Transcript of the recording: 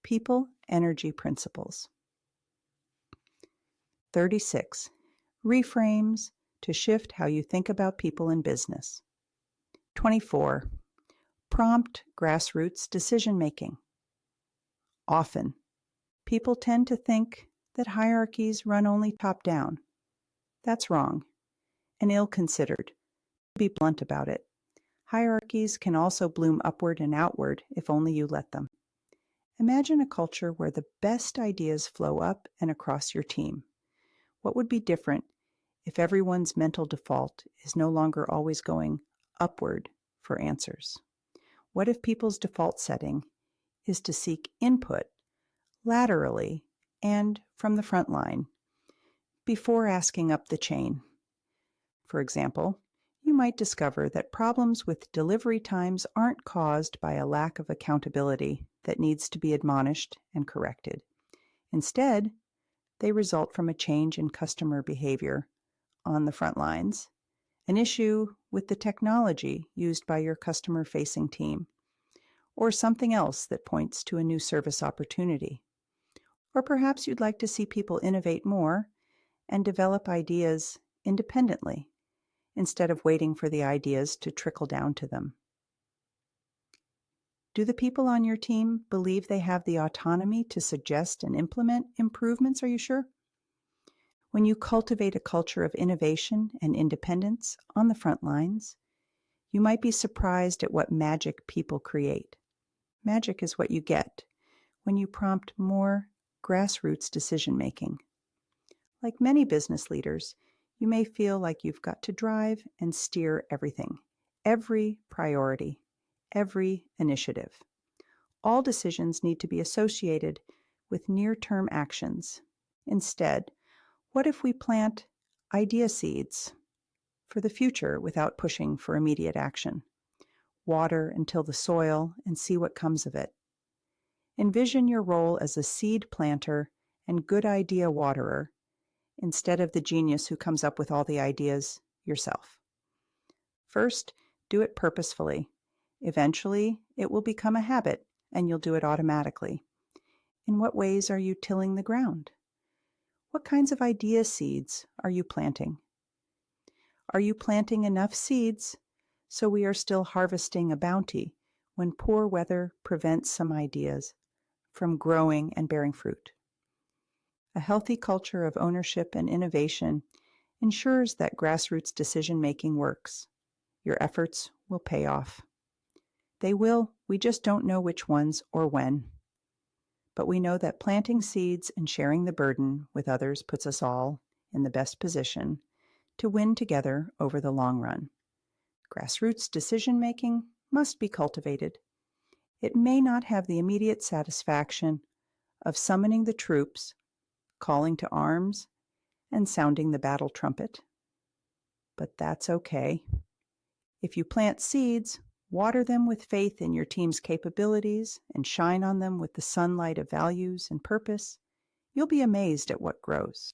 People Energy Principles. 36. Reframes to shift how you think about people in business. 24. Prompt grassroots decision-making. Often, people tend to think that hierarchies run only top-down. That's wrong and ill-considered. To be blunt about it, hierarchies can also bloom upward and outward if only you let them. Imagine a culture where the best ideas flow up and across your team. What would be different if everyone's mental default is no longer always going upward for answers? What if people's default setting is to seek input laterally and from the front line before asking up the chain? For example, you might discover that problems with delivery times aren't caused by a lack of accountability that needs to be admonished and corrected. Instead, they result from a change in customer behavior on the front lines, an issue with the technology used by your customer-facing team, or something else that points to a new service opportunity. Or perhaps you'd like to see people innovate more and develop ideas independently instead of waiting for the ideas to trickle down to them. Do the people on your team believe they have the autonomy to suggest and implement improvements? Are you sure? When you cultivate a culture of innovation and independence on the front lines, you might be surprised at what magic people create. Magic is what you get when you prompt more grassroots decision-making. Like many business leaders, you may feel like you've got to drive and steer everything, every priority, every initiative. All decisions need to be associated with near-term actions. Instead, what if we plant idea seeds for the future without pushing for immediate action? Water until the soil and see what comes of it. Envision your role as a seed planter and good idea waterer instead of the genius who comes up with all the ideas yourself. First, do it purposefully. Eventually, it will become a habit and you'll do it automatically. In what ways are you tilling the ground? What kinds of idea seeds are you planting? Are you planting enough seeds so we are still harvesting a bounty when poor weather prevents some ideas from growing and bearing fruit? A healthy culture of ownership and innovation ensures that grassroots decision-making works. Your efforts will pay off. They will, we just don't know which ones or when. But we know that planting seeds and sharing the burden with others puts us all in the best position to win together over the long run. Grassroots decision-making must be cultivated. It may not have the immediate satisfaction of summoning the troops, calling to arms, and sounding the battle trumpet. But that's okay. If you plant seeds, water them with faith in your team's capabilities, and shine on them with the sunlight of values and purpose, you'll be amazed at what grows.